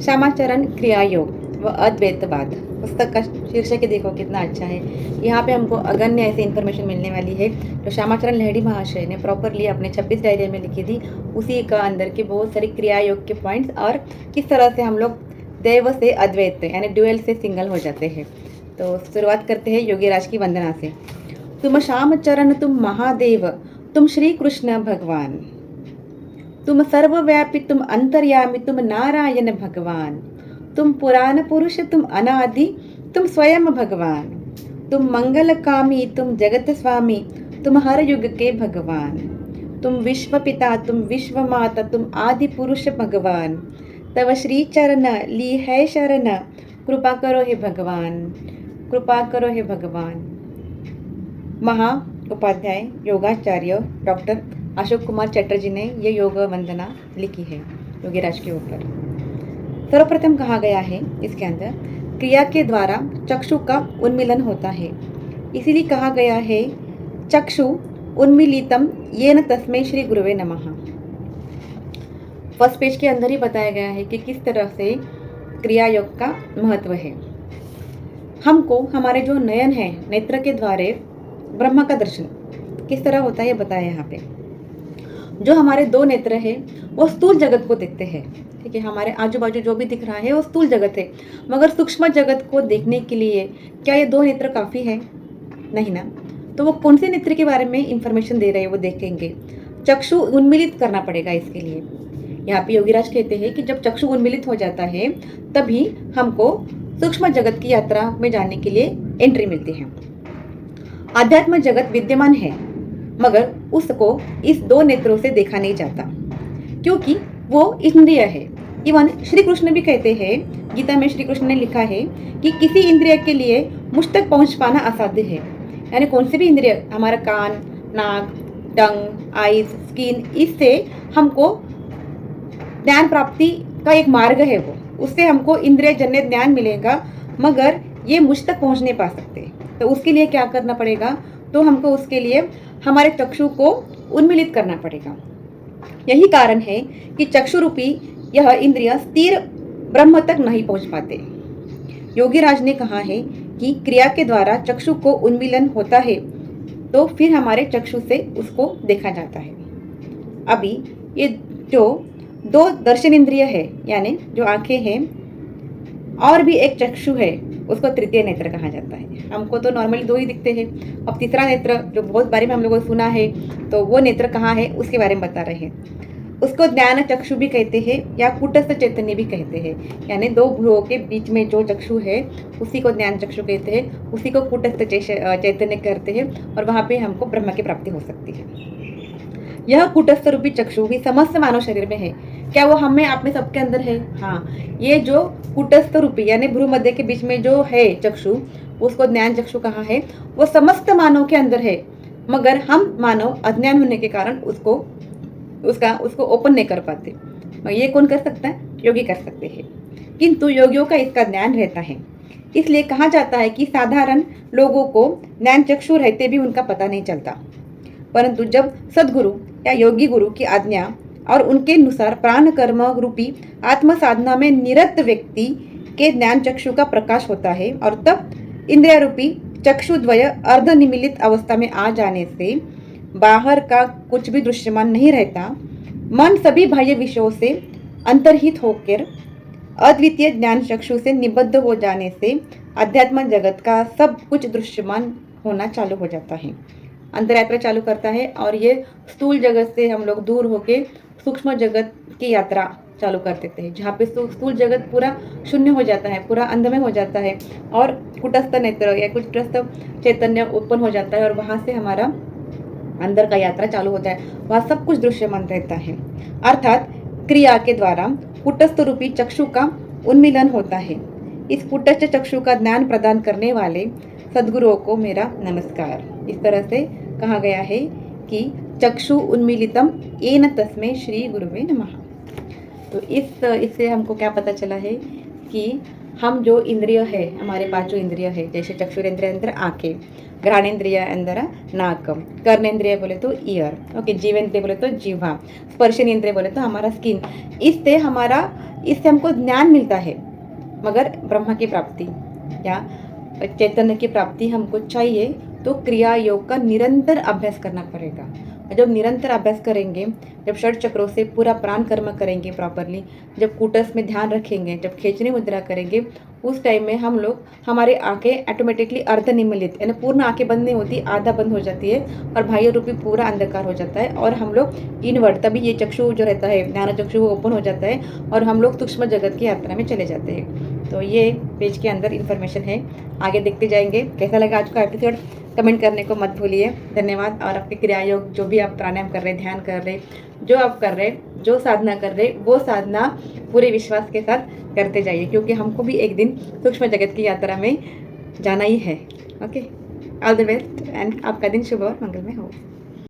श्यामाचरण क्रिया योग व अद्वैतवाद। पुस्तक का शीर्षक देखो कितना अच्छा है। यहाँ पे हमको अगन्य ऐसी इन्फॉर्मेशन मिलने वाली है जो श्यामाचरण लाहिड़ी महाशय ने प्रॉपरली अपने 26 डायरी में लिखी थी। उसी का अंदर के बहुत सारे क्रिया योग के पॉइंट्स और किस तरह से हम लोग दैव से अद्वैत यानी ड्यूअल से सिंगल हो जाते हैं। तो शुरुआत करते हैं योगीराज की वंदना से। तुम श्यामचरण, तुम महादेव, तुम श्री कृष्ण भगवान, तुम सर्वव्यापी, तुम अंतर्यामी, तुम नारायण भगवान, तुम पुराण पुरुष, तुम अनादि, तुम स्वयं भगवान, तुम मंगलकामी, तुम जगत स्वामी, तुम हर युग के भगवान, तुम विश्व पिता, तुम विश्व माता, तुम आदि पुरुष भगवान, तव श्री चरण ली है शरण, कृपा करो हे भगवान, कृपा करो हे भगवान। महा उपाध्याय योगाचार्य डॉक्टर अशोक कुमार चटर्जी ने ये योग वंदना लिखी है योगीराज के ऊपर। सर्वप्रथम कहा गया है इसके अंदर क्रिया के द्वारा चक्षु का उन्मीलन होता है, इसीलिए कहा गया है चक्षु उन्मीलितम येन तस्मै श्री गुरुवे नमः। फर्स्ट पेज के अंदर ही बताया गया है कि किस तरह से क्रिया योग का महत्व है। हमको हमारे जो नयन है नेत्र के द्वारा ब्रह्म का दर्शन किस तरह होता है बताया यहाँ पे। जो हमारे दो नेत्र है वो स्थूल जगत को देखते हैं, ठीक है। हमारे आजू बाजू जो भी दिख रहा है वो स्थूल जगत है, मगर सूक्ष्म जगत को देखने के लिए क्या ये दो नेत्र काफ़ी है? नहीं ना। तो वो कौन से नेत्र के बारे में इंफॉर्मेशन दे रहे हैं वो देखेंगे। चक्षु उन्मीलित करना पड़ेगा इसके लिए। यहाँ पे योगीराज कहते हैं कि जब चक्षु उन्मीलित हो जाता है तभी हमको सूक्ष्म जगत की यात्रा में जाने के लिए एंट्री मिलती है। आध्यात्म जगत विद्यमान है मगर उसको इस दो नेत्रों से देखा नहीं जाता क्योंकि वो इंद्रिय है। इवन श्री कृष्ण भी कहते हैं, गीता में श्री कृष्ण ने लिखा है कि किसी इंद्रिय के लिए मुझ तक पहुंच पाना असाध्य है। यानी कौन से भी इंद्रिय, हमारा कान, नाक, टंग, आईज, स्किन, इससे हमको ज्ञान प्राप्ति का एक मार्ग है, वो उससे हमको इंद्रिय जन्य ज्ञान मिलेगा, मगर ये मुझ तक पहुंच नहीं पा सकते। तो उसके लिए क्या करना पड़ेगा? तो हमको उसके लिए हमारे चक्षु को उन्मीलित करना पड़ेगा। यही कारण है कि चक्षु रूपी यह इंद्रिय स्थिर ब्रह्म तक नहीं पहुंच पाते। योगीराज ने कहा है कि क्रिया के द्वारा चक्षु को उन्मीलन होता है तो फिर हमारे चक्षु से उसको देखा जाता है। अभी ये जो दो दर्शन इंद्रिय है यानी जो आंखें हैं और भी एक चक्षु है, उसको तृतीय नेत्र कहा जाता है। हमको तो नॉर्मली दो ही दिखते हैं, अब तीसरा नेत्र जो बहुत बारे में हम लोगों ने सुना है तो वो नेत्र कहाँ है उसके बारे में बता रहे हैं। उसको ज्ञान चक्षु भी कहते हैं या कूटस्थ चैतन्य भी कहते हैं। यानी दो भ्रुओं के बीच में जो चक्षु है उसी को ज्ञान चक्षु कहते हैं, उसी को कूटस्थ चैतन्य कहते हैं और वहाँ पे हमको ब्रह्म की प्राप्ति हो सकती है। यह कूटस्थ रूपी चक्षु भी समस्त मानव शरीर में है। क्या वो हमें आप में सबके अंदर है? हाँ, ये जो कूटस्थ रूपी यानी भ्रू मध्य के बीच में जो है चक्षु, उसको ज्ञान चक्षु कहा है, वो समस्त मानव के अंदर है, मगर हम मानव अज्ञान होने के कारण उसको ओपन नहीं कर पाते। ये कौन कर सकता है? योगी कर सकते हैं, किंतु योगियों का इसका ज्ञान रहता है। इसलिए कहा जाता है कि साधारण लोगों को ज्ञान चक्षु रहते भी उनका पता नहीं चलता, परंतु जब सदगुरु या योगी गुरु की आज्ञा और उनके अनुसार प्राण कर्म रूपी आत्म साधना में निरत व्यक्ति के ज्ञान चक्षु का प्रकाश होता है और तब इंद्रिय रूपी चक्षुद्वय अर्ध निमीलित अवस्था में आ जाने से बाहर का कुछ भी दृश्यमान नहीं रहता। मन सभी बाह्य विषयों से अंतर्हित होकर अद्वितीय ज्ञान चक्षु से निबद्ध हो जाने से अध्यात्म जगत का सब कुछ दृश्यमान होना चालू हो जाता है, अंतर यात्रा चालू करता है। और ये स्थूल जगत से हम लोग दूर होके सूक्ष्म जगत की यात्रा चालू कर देते हैं, जहाँ पे स्थूल जगत पूरा शून्य हो जाता है, पूरा अंधमय हो जाता है और कुटस्थ नेत्र या कुटस्थ चैतन्य उत्पन्न हो जाता है और वहाँ से हमारा अंदर का यात्रा चालू होता है, वहाँ सब कुछ दृश्यमान रहता है। अर्थात क्रिया के द्वारा कुटस्थ रूपी चक्षु का उन्मीलन होता है। इस कुटस्थ चक्षु का ज्ञान प्रदान करने वाले सदगुरुओं को मेरा नमस्कार। इस तरह से कहा गया है कि चक्षु उन्मीलितम येन तस्मै श्री गुरुवे नमः। तो इससे हमको क्या पता चला है कि हम जो इंद्रिय है, हमारे पांचों इंद्रिय है, जैसे चक्षुरेंद्रिय अंदर आंखें, घ्राणेंद्रिय अंदर नाक, कर्णेंद्रिय बोले तो ईयर, ओके, जीवेंद्रिय बोले तो जीवा, स्पर्शनेंद्रिय बोले तो हमारा स्किन। इससे हमको ज्ञान मिलता है, मगर ब्रह्म की प्राप्ति या चैतन्य की प्राप्ति हमको चाहिए तो क्रिया योग का निरंतर अभ्यास करना पड़ेगा। जब निरंतर अभ्यास करेंगे, जब षट चक्रों से पूरा प्राण कर्म करेंगे प्रॉपरली, जब कूटस में ध्यान रखेंगे, जब खींचने मुद्रा करेंगे, उस टाइम में हम लोग हमारी आंखें ऑटोमेटिकली अर्धनिमीलित यानी पूर्ण आंखें बंद नहीं होती, आधा बंद हो जाती है और बाह्य रूपी पूरा अंधकार हो जाता है और हम लोग इनवर्ड, तभी ये चक्षु जो रहता है ज्ञान चक्षु वो ओपन हो जाता है और हम लोग सूक्ष्म जगत की यात्रा में चले जाते हैं। तो ये पेज के अंदर इन्फॉर्मेशन है, आगे देखते जाएंगे। कैसा लगा आज का एपिसोड कमेंट करने को मत भूलिए। धन्यवाद। और आपके क्रिया योग जो भी आप प्राणायाम कर रहे, ध्यान कर रहे, जो आप कर रहे, जो साधना कर रहे, वो साधना पूरे विश्वास के साथ करते जाइए, क्योंकि हमको भी एक दिन सूक्ष्म जगत की यात्रा में जाना ही है। Okay, all the best and आपका दिन शुभ और मंगलमय हो।